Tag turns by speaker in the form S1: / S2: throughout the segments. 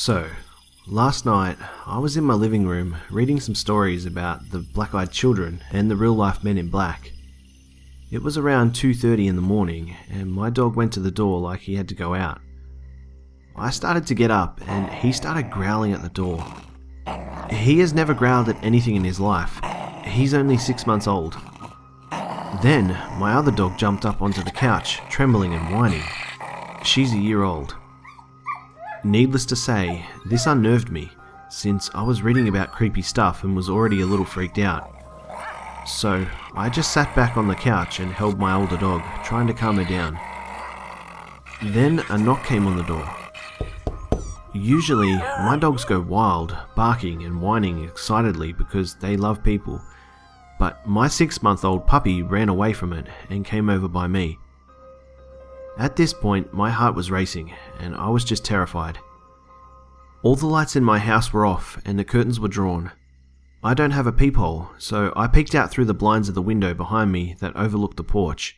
S1: So, last night I was in my living room reading some stories about the black-eyed children and the real-life men in black. It was around 2:30 in the morning and my dog went to the door like he had to go out. I started to get up and he started growling at the door. He has never growled at anything in his life. He's only 6 months old. Then my other dog jumped up onto the couch, trembling and whining. She's a year old. Needless to say, this unnerved me, since I was reading about creepy stuff and was already a little freaked out. So I just sat back on the couch and held my older dog, trying to calm her down. Then a knock came on the door. Usually, my dogs go wild, barking and whining excitedly because they love people, but my 6-month-old puppy ran away from it and came over by me. At this point, my heart was racing, and I was just terrified. All the lights in my house were off and the curtains were drawn. I don't have a peephole, so I peeked out through the blinds of the window behind me that overlooked the porch.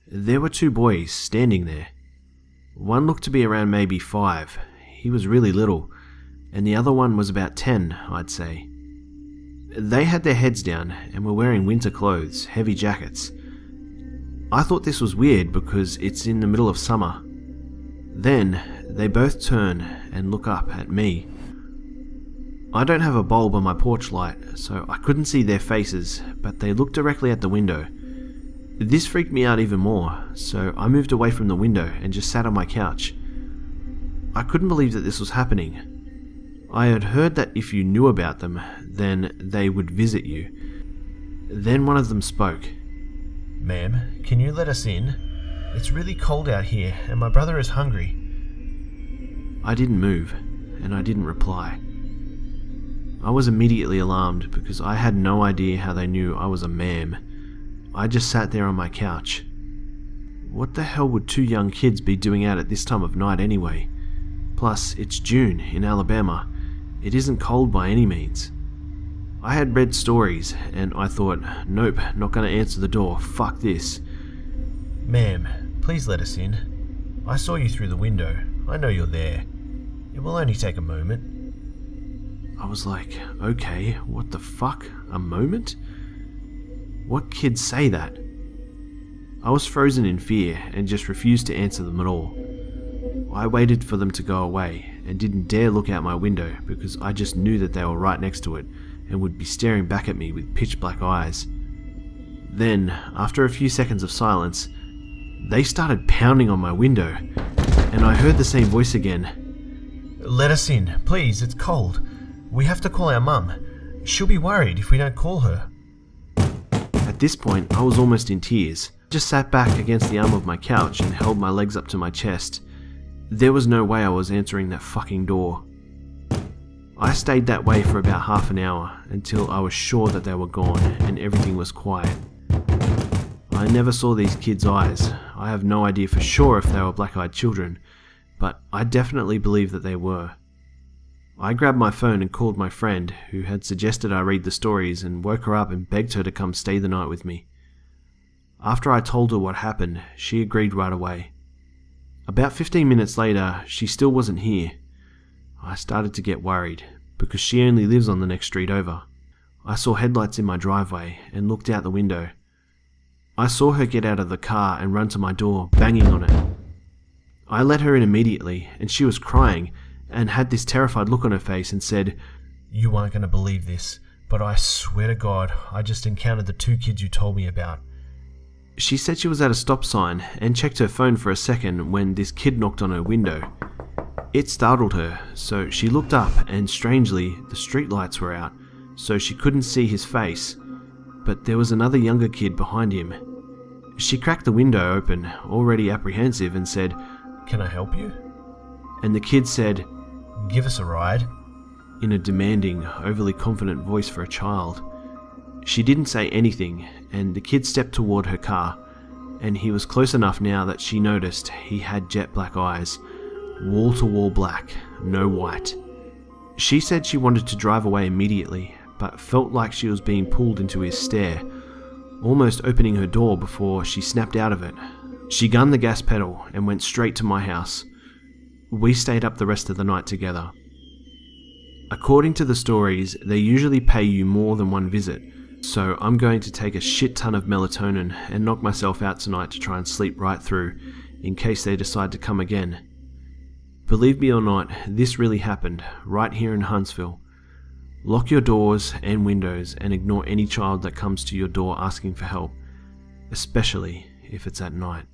S1: There were 2 boys standing there. One looked to be around maybe 5. He was really little, and the other one was about 10, I'd say. They had their heads down and were wearing winter clothes, heavy jackets. I thought this was weird because it's in the middle of summer. Then they both turn and look up at me. I don't have a bulb on my porch light, so I couldn't see their faces, but they looked directly at the window. This freaked me out even more, so I moved away from the window and just sat on my couch. I couldn't believe that this was happening. I had heard that if you knew about them, then they would visit you. Then one of them spoke.
S2: "Ma'am, can you let us in? It's really cold out here and my brother is hungry."
S1: I didn't move, and I didn't reply. I was immediately alarmed because I had no idea how they knew I was a ma'am. I just sat there on my couch. What the hell would 2 young kids be doing out at this time of night anyway? Plus, it's June in Alabama. It isn't cold by any means. I had read stories, and I thought, nope, not gonna answer the door, fuck this.
S2: "Ma'am, please let us in. I saw you through the window. I know you're there. It will only take a moment."
S1: I was like, okay, what the fuck? A moment? What kids say that? I was frozen in fear and just refused to answer them at all. I waited for them to go away and didn't dare look out my window because I just knew that they were right next to it and would be staring back at me with pitch black eyes. Then, after a few seconds of silence, they started pounding on my window, and I heard the same voice again.
S2: "Let us in, please, it's cold. We have to call our mum. She'll be worried if we don't call her."
S1: At this point, I was almost in tears. I just sat back against the arm of my couch and held my legs up to my chest. There was no way I was answering that fucking door. I stayed that way for about half an hour until I was sure that they were gone and everything was quiet. I never saw these kids' eyes. I have no idea for sure if they were black-eyed children, but I definitely believe that they were. I grabbed my phone and called my friend, who had suggested I read the stories, and woke her up and begged her to come stay the night with me. After I told her what happened, she agreed right away. About 15 minutes later, she still wasn't here. I started to get worried, because she only lives on the next street over. I saw headlights in my driveway and looked out the window. I saw her get out of the car and run to my door, banging on it. I let her in immediately, and she was crying, and had this terrified look on her face and said,
S2: "You aren't going to believe this, but I swear to God, I just encountered the 2 kids you told me about."
S1: She said she was at a stop sign and checked her phone for a second when this kid knocked on her window. It startled her, so she looked up and strangely, the streetlights were out, so she couldn't see his face, but there was another younger kid behind him. She cracked the window open, already apprehensive, and said,
S2: "Can I help you?"
S1: And the kid said,
S2: "Give us a ride,"
S1: in a demanding, overly confident voice for a child. She didn't say anything, and the kid stepped toward her car, and he was close enough now that she noticed he had jet black eyes, wall-to-wall black, no white. She said she wanted to drive away immediately, but felt like she was being pulled into his stare, almost opening her door before she snapped out of it. She gunned the gas pedal and went straight to my house. We stayed up the rest of the night together. According to the stories, they usually pay you more than one visit, so I'm going to take a shit ton of melatonin and knock myself out tonight to try and sleep right through, in case they decide to come again. Believe me or not, this really happened, right here in Huntsville. Lock your doors and windows and ignore any child that comes to your door asking for help, especially if it's at night.